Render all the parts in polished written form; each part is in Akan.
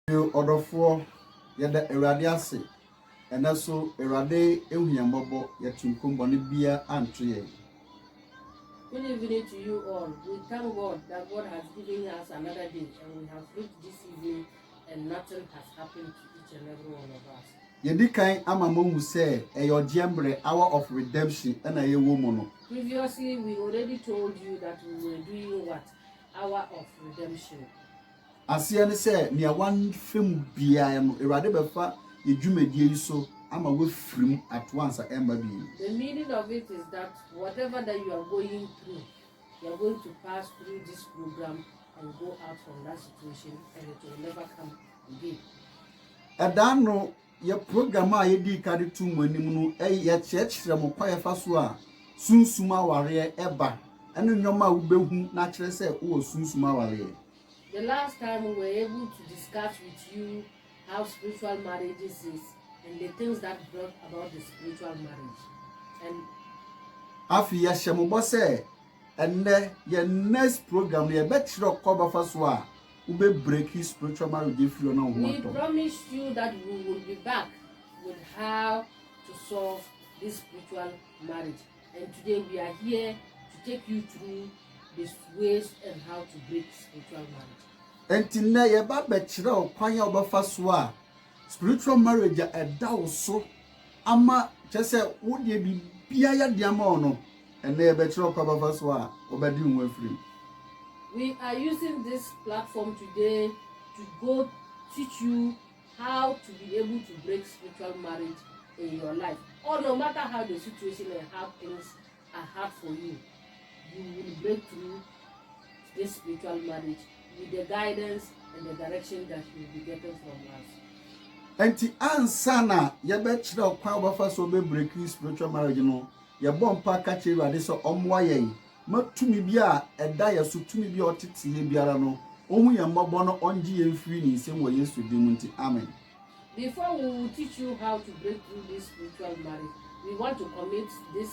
Order for yada eradiase, and also erade ehunyambobo yatunkumboni bia antrie. Good evening to you all. We thank God that God has given us another day and we have reached this evening and nothing has happened to each and every one of us. Yedikai amamomu say eyo jembre hour of redemption and a woman. Previously, we already told you that we were doing what? Hour of redemption. Asiane say near one film bia no erade befa yedwumadie so ama we frim at once emba bi. The meaning of it is that whatever that you are going through, you are going to pass through this program and go out from that situation and it will never come again. Edano ye program a yedi kade tu manim no ye chechire mo kwaye fa so a sunsuma ware eba ene nyoma a wo behu na kire se wo sunsuma ware. The last time we were able to discuss with you how spiritual marriages is and the things that brought about the spiritual marriage. And afi ya shembo se enne ye next program ye betiro koba fa so a wo be break spiritual marriage free na ho we ato. promised you that we will be back with how to solve this spiritual marriage. And today we are here to take you through the ways and how to break spiritual marriage. Enti na ye ba betire okwan ya obafa so a spiritual marriage eda wo so ama chese wo de bibia ya de ama ono ene ye betire okwan obafa so a obedi nwa free. We are using this platform today to go teach you how to be able to break spiritual marriage in your life. Or no matter how the situation and how things are hard for you, you will break through this spiritual marriage with the guidance and the direction that you will be getting from us. Enti ansana ye betire okwan obafa so be break spiritual marriage no ye bompa ka che ruade so omwa yen matumi bia eda ye so tumi bia otete ye biara no ohun ye mbobo no onji ye free ni nsem wo Yesu dim nti amen. Before we will teach you how to break through this spiritual marriage, we want to commit this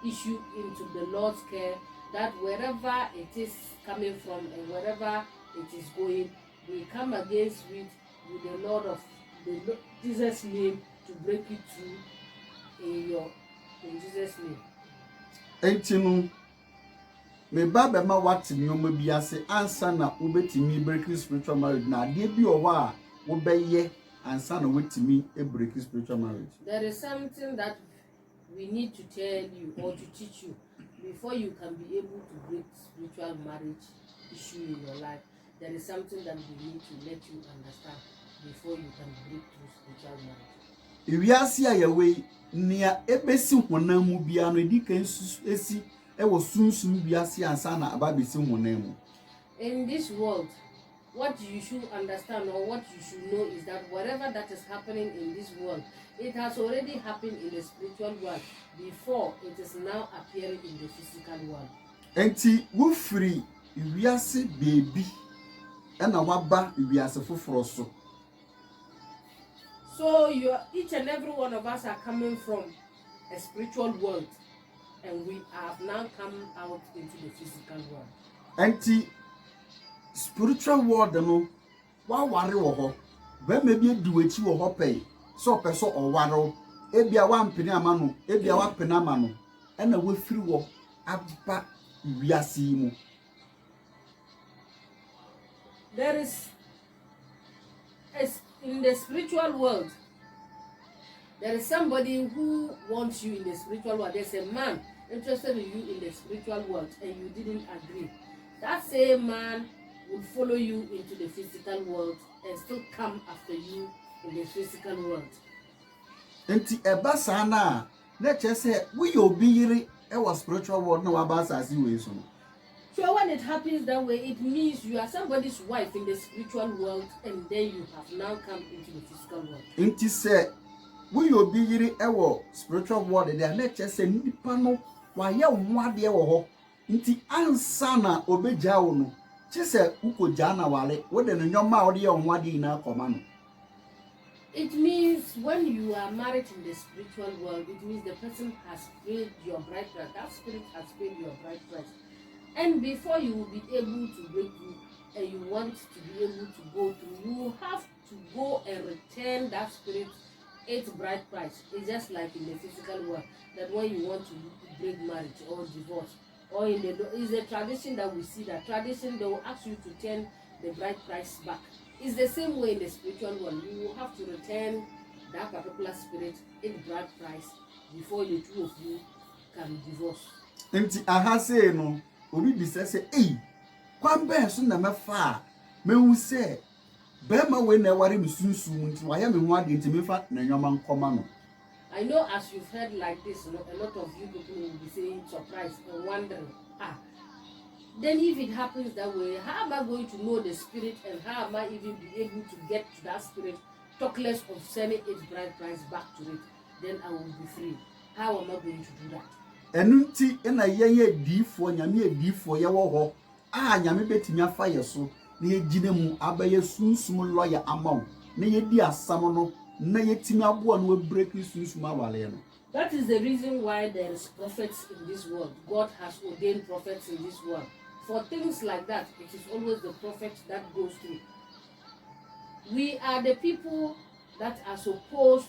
issue into the Lord's care, that wherever it is coming from and wherever it is going, we come against it with the Lord of Jesus' name to break it through in Jesus' name. Enti no me baba ma wate nyoma bi ase ansa na wobetimi break spiritual marriage na ade bi o wa wo beye ansa na wetimi e break spiritual marriage. There is something that we need to tell you or to teach you before you can be able to break spiritual marriage issue in your life. There is something that we need to let you understand before you can break through spiritual marriage. Ewiase a yewe nia ebesi honam mu bia no edikan esi e wo sunsun wiase ansa na ababesi honam mu. In this world, what you should understand or what you should know is that whatever that is happening in this world, it has already happened in the spiritual world before it is now appearing in the physical world. Enti wo free wiase baby ena waba wiase foforo so. So each and every one of us are coming from a spiritual world and we have now come out into the physical world. Enti spiritual world no wa ware wo ho ba me bi edi wachi wo ho pay so peso o ware ebia wa mpene ama no ebia wa pene ama no ena wo firi wo aba wiase mu. There is in the spiritual world, there is somebody who wants you in the spiritual world. There's a man interested in you in the spiritual world and you didn't agree. That same man would follow you into the physical world and still come after you in the physical world. Enti eba sana na chese we obi yire e was spiritual world na wa ba asasi we so. So when it happens that way, it means you are somebody's wife in the spiritual world and then you have now come into the physical world. Enti se we obi yire e wo spiritual world dey na chese nipa no wa ye nwade e wo ho. Nti ansa na obeja wo no chese ukoja na wale wo de no nyoma wo de ye nwade na akoma no. It means when you are married in the spiritual world, it means the person has paid your bride price. That spirit has paid your bride price. And before you will be able to break through and you want to be able to go through, you have to go and return that spirit its bride price. It's just like in the physical world that when you want to break marriage or divorce, or in the it's a tradition that we see that tradition they will ask you to turn the bride price back. It's the same way in the spiritual world. You will have to return that particular spirit its bride price before the two of you can divorce. Nti aha say no obi bisa say kwan ben so na mefa a mehu say bema we na ware musunsun nti waye me ho ade nti mefa na nwoma nkoma no. I know as you've heard like this, a lot of you people will be saying surprised and wondering, then if it happens that way, how am I going to know the spirit and how am I even be able to get to that spirit, talk less of sending its bride price back to it, then I will be free. How am I going to do that? Enunti na ye difo nyame edifo ye wo ho nyame betimi afa ye so na ye gine mu abaye sunsum lawyer amaw na ye di asam no na ye timi abo no break sunsum awale no. That is the reason why there is prophets in this world. God has ordained prophets in this world. For things like that, it is always the prophet that goes through. We are the people that are supposed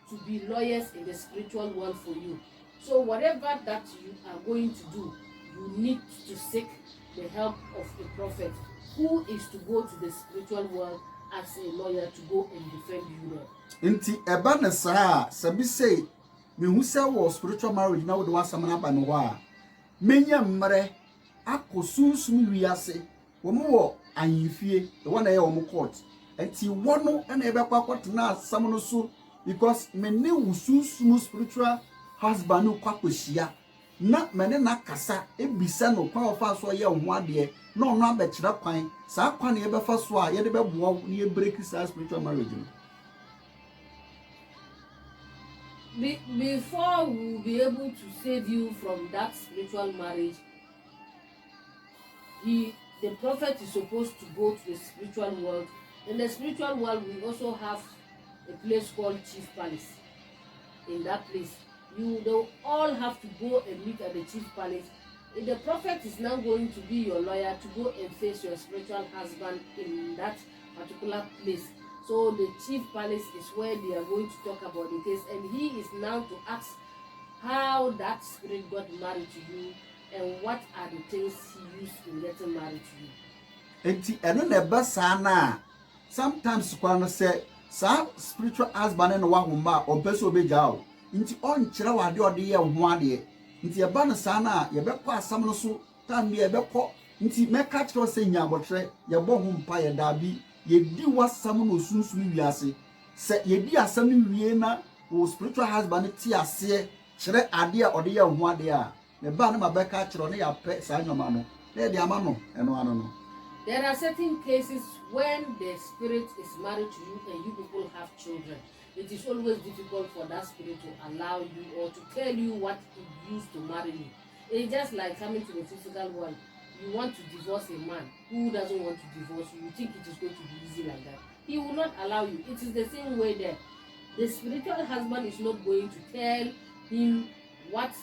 to be lawyers in the spiritual world for you. So whatever that you are going to do, you need to seek the help of a prophet who is to go to the spiritual world as a lawyer to go and defend you there. Nti eba na saa sabi say me hu say wo spiritual marriage na wo de wasam na ba no ho a menya mmere akosunsum wiase wo mo wo anyifie e wona ye wo mo court enti wo no na ebe kwakot na asam no so because me ne wusunsum spiritual husband no kwakohia na mene na kasa ebisa no kwa ofa so ye ho ade na ono abekira kwan saa kwan ye befa so a ye de beboa na ye break sa spiritual marriage no. Before we will be able to save you from that spiritual marriage, the prophet is supposed to go to the spiritual world. In the spiritual world, we also have a place called Chief Palace. In that place, they'll all have to go and meet at the Chief Palace. And the prophet is now going to be your lawyer to go and face your spiritual husband in that particular place. So the Chief Palace is where they are going to talk about the case, and he is now to ask how that spirit got married to you and what are the things he used in getting married to you. Enti eno na eba saa na sometimes kwa no say sa spiritual husband no wa homba obeso obeja o nti on kire wade ode ye ho ade nti eba no saa na ye bekọ asam no so tam ye bekọ nti meka kire se nya abotre ye bo ho mpa ye dabi ye di wasam no sunsun wiase se ye di asam no wie na wo spiritual husband ti ase kire ade a ode ye ho ade a ne ba na mabeka kire ne ya pe saa nyoma no na de ama no eno ano no. There are certain cases when the spirit is married to you and you people have children. It is always difficult for that spirit to allow you or to tell you what it used to marry you. It's just like coming to the physical world. You want to divorce a man who doesn't want to divorce you. You think it is going to be easy like that. He will not allow you. It is the same way there. The spiritual husband is not going to tell him what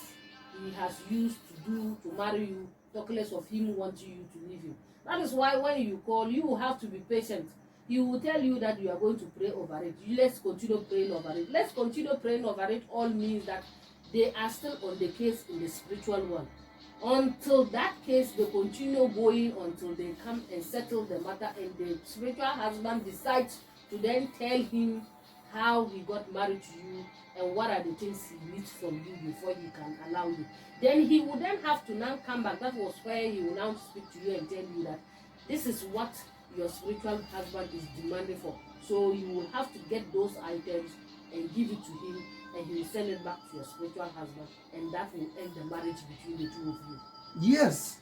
he has used to do to marry you, talk less of him wanting you to leave him. That is why when you call, you have to be patient. He will tell you that you are going to pray over it. Let's continue praying over it. Let's continue praying over it all means that they are still on the case in the spiritual world. Until that case, they continue going until they come and settle the matter and the spiritual husband decides to then tell him how he got married to you and what are the things he needs from you before he can allow you. Then he will then have to now come back. That was where he will now speak to you and tell you that this is what your spiritual husband is demanding for. So you will have to get those items and give it to him, and he will send it back to your spiritual husband, and that will end the marriage between the two of you. Yes,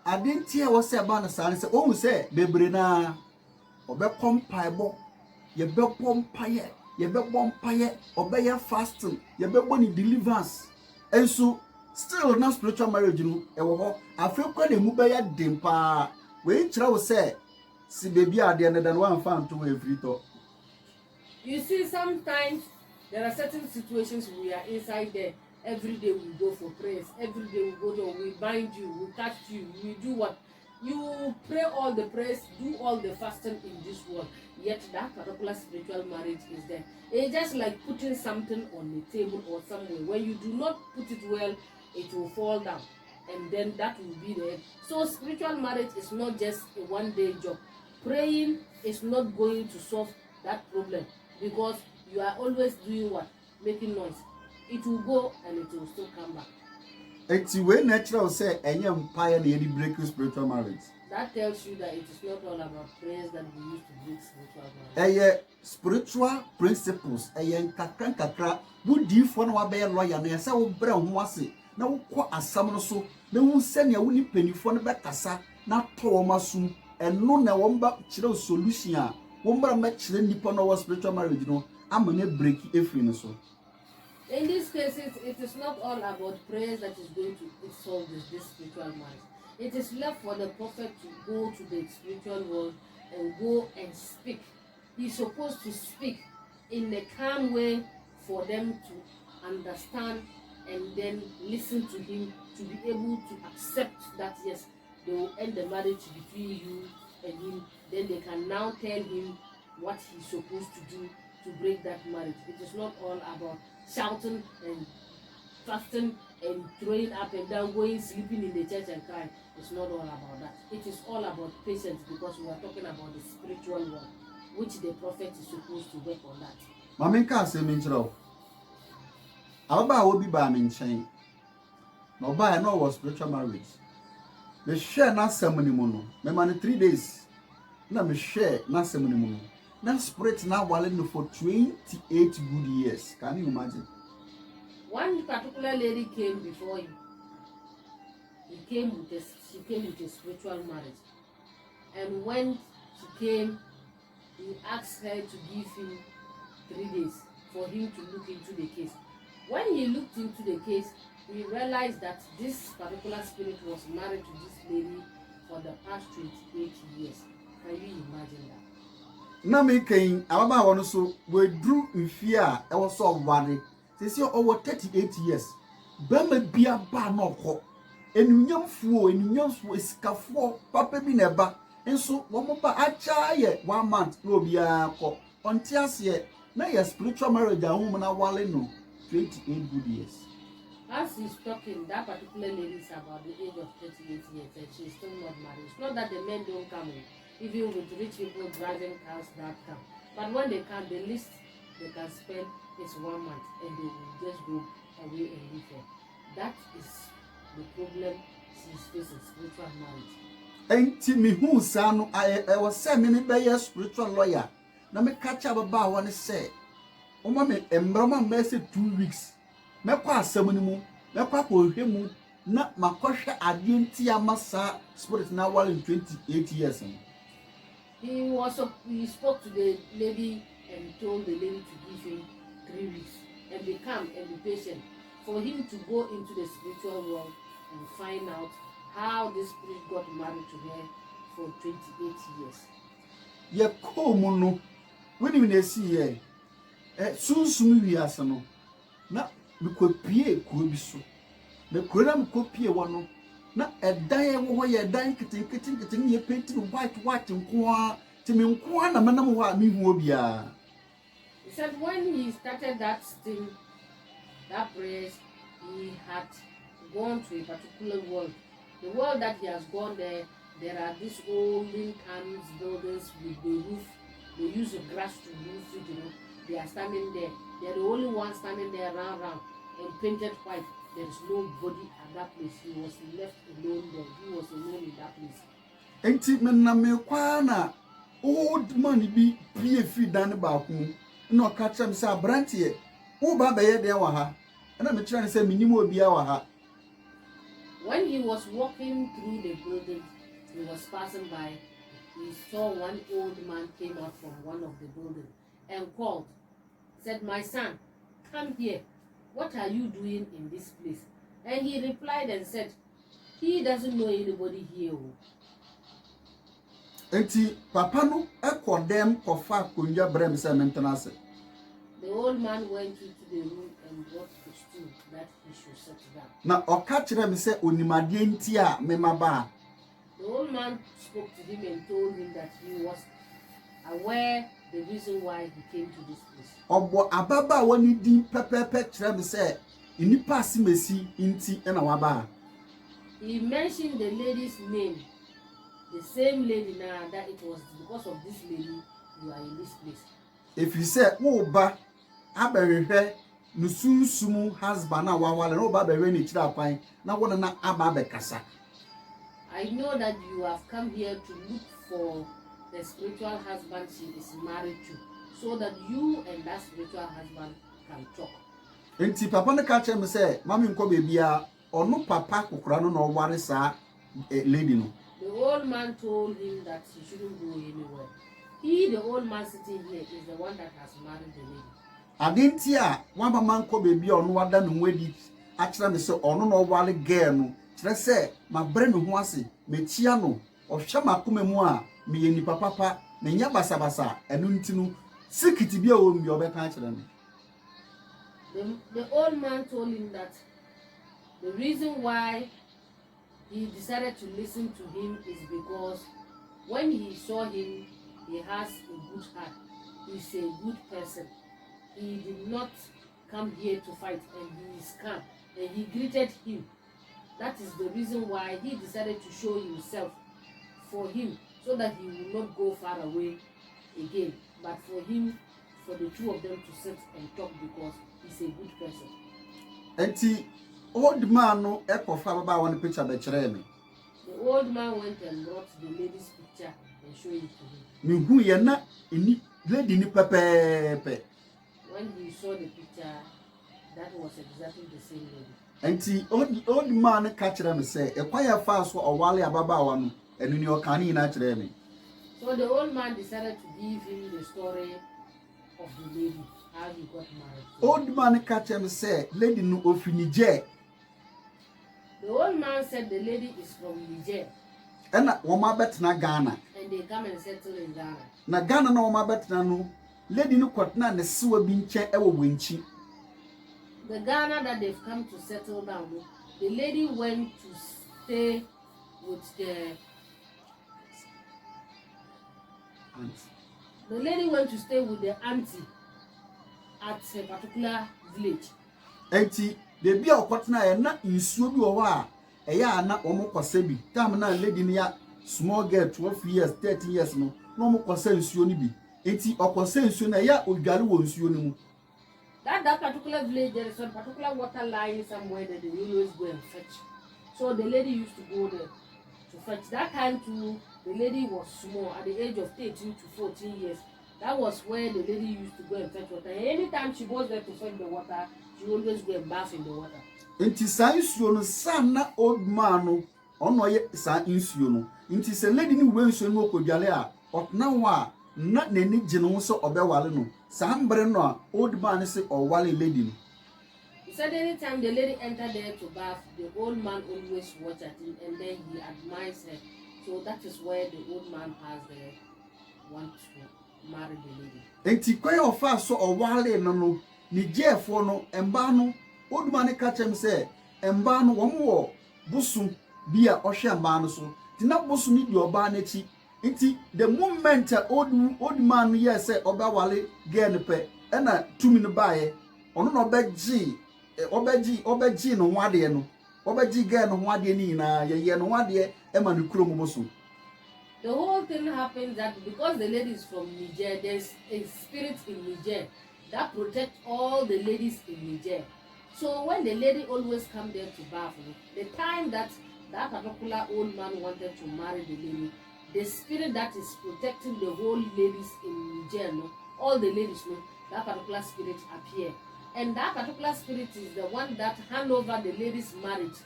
I didn't hear what say about the son. Say, oh, say, Bebrina, obe compaibo, ye be pompaye, ye be pompaye, obey fasting, ye be boni deliverance, and so. Still not spiritual marriage no e wo ho afekwa na mu be ya dempa we kire wo say si baby ade na dan wan fan to we free to. You see, sometimes there are certain situations we are inside there. Every day we go for prayers, every day we go there, we bind you, we touch you, we do what. You pray all the prayers, do all the fasting in this world, yet that particular spiritual marriage is there. It's just like putting something on the table or somewhere. When you do not put it well, it will fall down, and then that will be the end. So spiritual marriage is not just a one-day job. Praying is not going to solve that problem, because you are always doing what? Making noise. It will go and it will still come back. It's when natural say any empire near the break spiritual marriage. That tells you that it is not all about prayers that we use to break spiritual marriage. Spiritual principles, kakra, would you for no be a lawyer, and say, oh, brown was it. Now, what a summer so, they won't send your winning penny for the back, not Tomasu, and no, na womba chill solution. Womba match the Nippon over spiritual marriage, I'm gonna break every so. In these cases, it is not all about prayers that is going to solve this spiritual marriage. It is left for the prophet to go to the spiritual world and go and speak. He's supposed to speak in a calm way for them to understand and then listen to him, to be able to accept that yes, they will end the marriage between you and him. Then they can now tell him what he's supposed to do to break that marriage. It is not all about shouting and fasting and throwing up and down, going sleeping in the church and crying. It's not all about that. It is all about patience, because we are talking about the spiritual world, which the prophet is supposed to work on that. Mamma can't say me to Alba will be by me chain. No by no was spiritual marriage. The share not ceremony mono. Me man 3 days. Na me share not ceremony mono. Na spirit now walling for 28 good years. Can you imagine? One particular lady came before him. She came with a spiritual marriage. And when she came, he asked her to give him 3 days for him to look into the case. When he looked into the case, he realized that this particular spirit was married to this lady for the past 28 years. Can you imagine that? Na me ken ababa wono so we drew mfie a e wo so ware se se over 38 years ba ma bia ba na okọ enunyamfo esikafo papa bi na ba enso wo mo ba acha ye 1 month na obi akọ onti ase na your spiritual marriage ahum na wale no 28 good years. As he's talking, that particular lady is about the age of 38 years and she's still not married. It's not that the men don't come in. Even with rich people driving cars that come. But when they come, the least they can spend is 1 month and they will just go away and leave her. That is the problem she's facing, spiritual marriage. Enti me hu sa no I was say me be spiritual lawyer. Na me catch up ba won say, "O ma me embrama me say 2 weeks. Me kwa asem ni mu, me kwa ko hwe mu na makohwe ade enti amasa spirit na wal in 28 years." He spoke to the lady and told the lady to give him 3 weeks and be calm and be patient for him to go into the spiritual world and find out how this spirit got married to her for 28 years. Ye ko mu no when we see here sunsun wi ase no na me ko pie ko bi so me ko na me ko pie wo no na edan e wo ye edan keten ye paint white nkoa ti me nkoa na manam ho a me hu obia. He said when he started that thing, that prayer, he had gone to a particular world. The world that he has gone there are these olden times buildings with the roof. They use the grass to roof it, They are standing there. They are the only ones standing there round and painted white. There is nobody at that place. He was left alone there. He was alone in that place. Enti me na me kwa na old man bi pie fi dan ba ku no ka chem say abrantie wo ba be ye de wa ha na me kire say minim obi a wa ha. When he was walking through the building, he was passing by. He saw one old man came out from one of the buildings and called, said, "My son, come here. What are you doing in this place?" And he replied and said, he doesn't know anybody here. Enti papa no ekodem kofa konja brem se maintenance. The old man went into the room and brought the stool that he should sit down. Na oka kire me se onimade enti a me maba. The old man spoke to him and told him that he was aware the reason why he came to this place. Obo ababa woni din pepepe kire me say inipa asimesi nti na waba. He mentioned the lady's name, the same lady now, that it was because of this lady you are in this place. If you say wo ba aberehwe no sunsumu husband na wawale no ba berehwe ni kira kwan na wona na aba bekasa. I know that you have come here to look for the spiritual husband she is married to, so that you and that spiritual husband can talk. Enti papa ne ka kire me say mami nko bebia ono papa kokora no no ware sa lady no. The old man told him that he shouldn't go anywhere. He, the old man sitting here, is the one that has married the lady. Adenti a wa mama nko bebia ono wada no nwadi a kire me say ono no ware girl no kire say ma bre me ho ase me tia no ohwe makoma mu a me yeni papa me nya basabasa enu ntinu sikiti bia o mi obeka kire me. The old man told him that the reason why he decided to listen to him is because when he saw him, he has a good heart. He's a good person. He did not come here to fight, and he is calm. And he greeted him. That is the reason why he decided to show himself for him, so that he will not go far away again, but for the two of them to sit and talk, because he's a good person. Enti old man no ekofa baba one picture be kire me. The old man went and brought the lady's picture and showed it to him. Me hu ye na ini lady ni pepepe. When he saw the picture, that was exactly the same lady. Enti old man ka kire me say e kwaya fa so owale ababa wa no enu ni o kan ni na kire me. So the old man decided to give him the story of the lady, how he got married. Old man ka kire me say lady no ofinije. The old man said the lady is from Niger. Ena wo ma betna Ghana. And they come and settle in Ghana. Na Ghana na wo ma betna no lady no kwatna ne sewa bi nche e wo wenchi. The Ghana that they've come to settle down, the lady went to stay with the Auntie. The lady went to stay with the auntie at a particular village. Enti bebi a okwatna ye na nsuo bi wo ho a eya na omo kwasa bi time na lady ni ya small girl 12 years 13 years no na omo kwasa nsuo ni bi enti okwasa nsuo na ya odware wo nsuo ni mu. That particular village, there is a particular water line somewhere that they always go and fetch. So the lady used to go there to fetch. That time too, the lady was small, at the age of 13 to 14 years. That was where the lady used to go and fetch water. Anytime she goes there to fetch the water, she always go and bath in the water. Enti sa nsuo no sa na old man no ono ye sa nsuo no enti se lady ni we nsuo no okodwale a otna ho a na nani gye no so obewale no sa mbre no a old man say owale lady no. He said anytime the lady entered there to bath, the old man always watch at him and then he admires her. So that is where the old man has the want to marry the lady. Enti kwaya ofa so owale no ni jefo no emba no old man ka chem say emba no wo busu bia ohwe emba no so tina busu ni di oba na chi enti the moment old man yes say oba wale girl pe e na tumi no baaye ono no obeji no ho ade no obeji girl no ho ade ni na ye no ho ade e ma no kuro mu busu. The whole thing happened that because the lady is from Niger, there's a spirit in Niger that protects all the ladies in Niger. So when the lady always come there to bath, the time that particular old man wanted to marry the lady, the spirit that is protecting the whole ladies in Niger, all the ladies, that particular spirit appear. And that particular spirit is the one that hand over the lady's marriage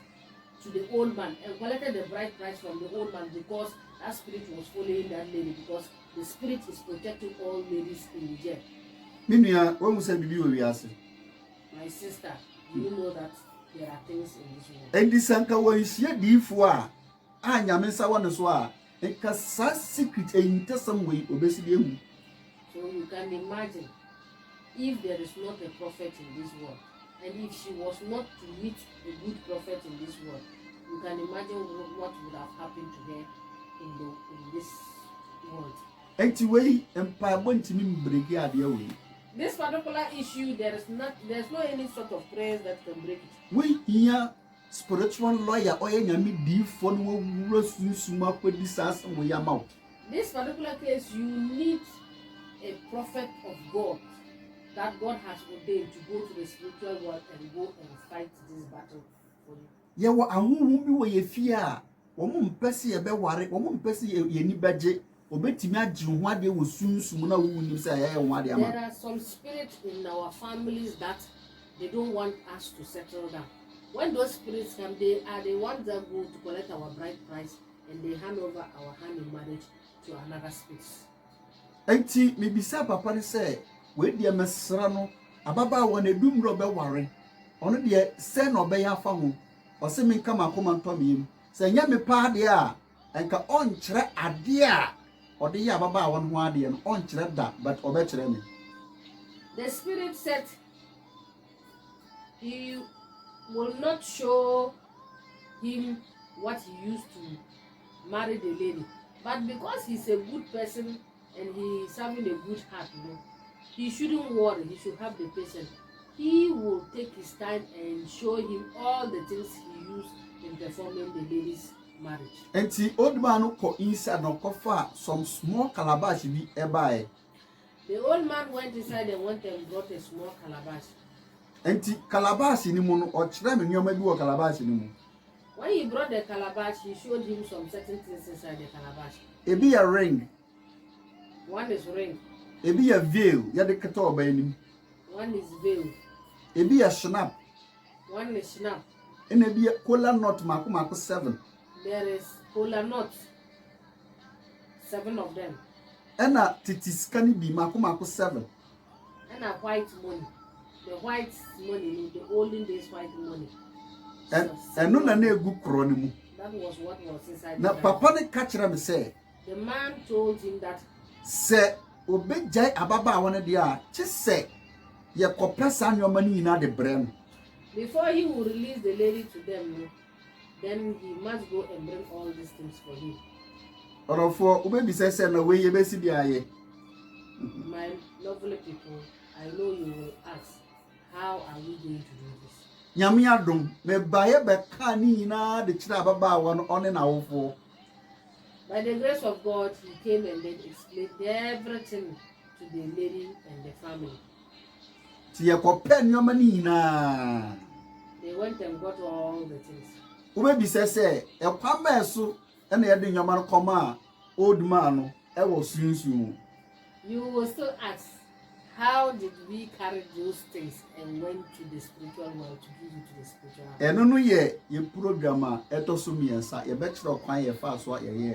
to the old man and collected the bride price from the old man, because that spirit was following that lady, because the spirit is protecting all ladies in Niger. Minia, when we say bibi we ase. My sister, do you know that there are things in this world? And this anka wo hie difo a nyame nsa wo ne so a enka sa secret entasam we obesi bi ehu. So you can imagine if there is not a prophet in this world, and if she was not to meet a good prophet in this world, you can imagine what would have happened to her in this world. Enti we mpaebɔ ntimi mbreki ade we. This particular issue, there's no any sort of prayers that can break it. We here spiritual lawyer oye nyame difo no wura sunsum akodi sasem we yamau. This particular case, you need a prophet of God that God has ordained to go to the spiritual world and go and fight this battle for you. Ye wo ahunhun bi wo ye fie a wo mo mpese ye be ware wo mo mpese ye ni beje obetimi agye ho ade wo sunsum na wo nim say ye ho ade ama. There are some spirits in our families that they don't want us to settle down. When those spirits come, they are the ones that go to collect our bride price and they hand over our hand in marriage to another spirit. Enti me bisa papa ne say we de mesra no ababa wo na dumro be ware ono de se no be ya fa ho o se me nka makoma ntomiem se nya me pa de a enka on kire ade a ode ya ababa wo ho ade no on kire da but obe kire me. The spirit said he will not show him what he used to marry the lady, but because he's a good person and he's having a good heart, he shouldn't worry. He should have the patience. He will take his time and show him all the things he used in performing the lady's marriage. Enti old man ko inside no kofa some small calabash bi ebae. The old man went inside and went and brought a small calabash. Enti calabash ni mu no o kire me nyoma bi wo calabash ni mu. When he brought the calabash, he showed him some certain things inside the calabash. Ebi a ring. One is ring. Ebi a veil ya de keta oba anim. One is veil. Ebi a snap. One is snap. And ebi a kola nut mako 7. There is kola nut. 7 of them. And a titiskani bi mako 7. And a white money. The white money, the olden days white money. And no na egu kro ni mu. That was what was inside. Na papa ne ka kire me say. The man told him that Se obejai ababa wona de a che se ye kopesa nyoma ni na de brem. before he will release the lady to them, then he must go and bring all these things for him. Orofo obebi se na we ye besi bia ye. My lovely people, I know you will ask, how are we going to do this? Nyame adom me baye be ka ni na de kire ababa wona one na wofo. By the grace of God, he came and then explained everything to the lady and the family. Ti ye kopɛ nyoma ni na. They went and got all the things. Obebi se e kwama so e na ye de nyoma no koma old man no e wo sunsun. You will still ask, how did we carry those things and went to the spiritual world to give it to the spiritual world? Eno no ye program a eto so miensa ye be kire kwan ye fa so ye ye.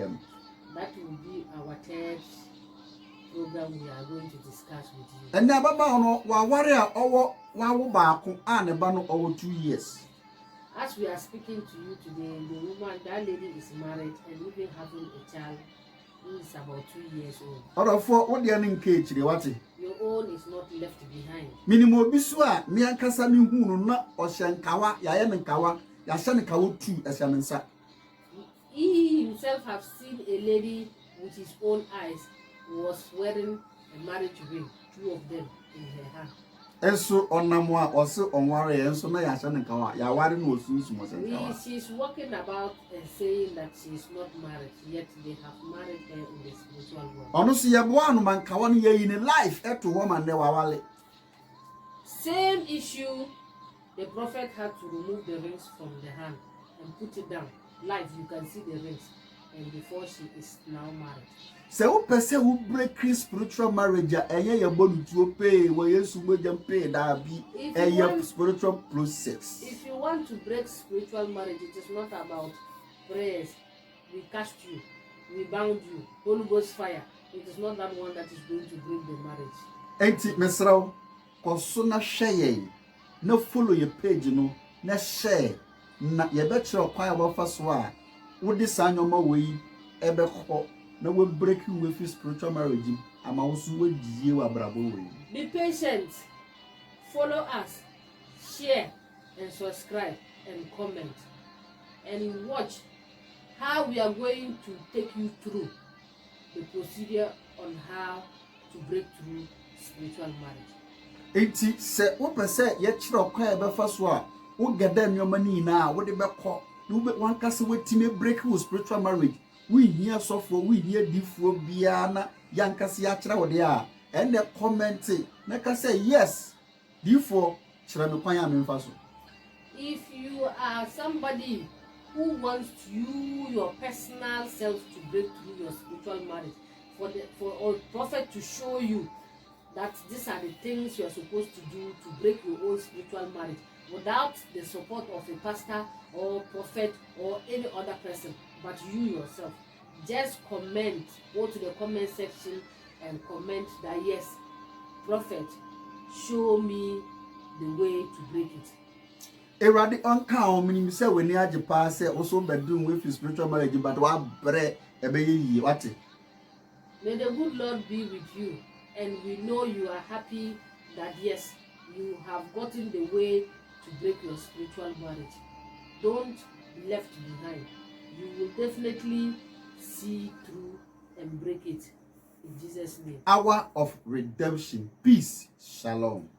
That will be our third program we are going to discuss with you. And na baba no wa ware a owo wa wo baako a ne ba no owo 2 years. As we are speaking to you today, the woman, that lady is married and even having a child who is about 2 years old. Orofo wo de ne nke kire wate. Your own is not left behind. Minimo bisu a me ankasa me hu no na o hyenkawa ya ye ne nkawa ya hye ne kawo 2 ehye ne nsa. He himself have seen a lady with his own eyes who was wearing a marriage ring, 2 of them in her hand. Enso onamo a o se onware enso na ya hye ne nkawa ya ware no osunsun o se nkawa. She's walking about and saying that she is not married, yet they have married her in the spiritual world. Ono so ye bo anu man kawa no ye yi ne life eto wo man ne wa wale. Same issue, the prophet had to remove the rings from the hand and put it down. Live, you can see the rings, and before she is now married. Se wo pese wo break spiritual marriage enye ye bonu tuo pay wo Yesu mojam pay da bi enye spiritual process. If you want to break spiritual marriage, it is not about prayers. We cast you, we bound you, Holy Ghost fire. It is not that one that is going to break the marriage. Enti mesraw koso na hweye na follow your page no na share na ye be kire kwan abafa so a wo de sanyoma we ebe kho na we break we fi spiritual marriage ama wo so we die wa brabo we. Be patient, follow us, share and subscribe and comment and watch how we are going to take you through the procedure on how to break through spiritual marriage. Enti se wo pese ye kire okwa e befa so a wo gada nyoma ni na wo de bekọ no be wan kase wetime break with spiritual marriage. We hear sofo, we hear difuo bia na yankase ya kire wo de a and the comment na ka say yes difuo kire me kwan ya me mfa so. If you are somebody who wants you, your personal self, to break through your spiritual marriage, for a prophet to show you that these are the things you are supposed to do to break your own spiritual marriage without the support of a pastor or prophet or any other person, but you yourself, just comment, go to the comment section and comment that yes, prophet, show me the way to break it. Eradi onka o minim se weni age pa se also bedroom with spiritual marriage but wa bre ebe yi wate. May the good Lord be with you, and we know you are happy that yes, you have gotten the way to break your spiritual marriage. Don't be left behind. You will definitely see through and break it in Jesus' name. Hour of redemption. Peace. Shalom.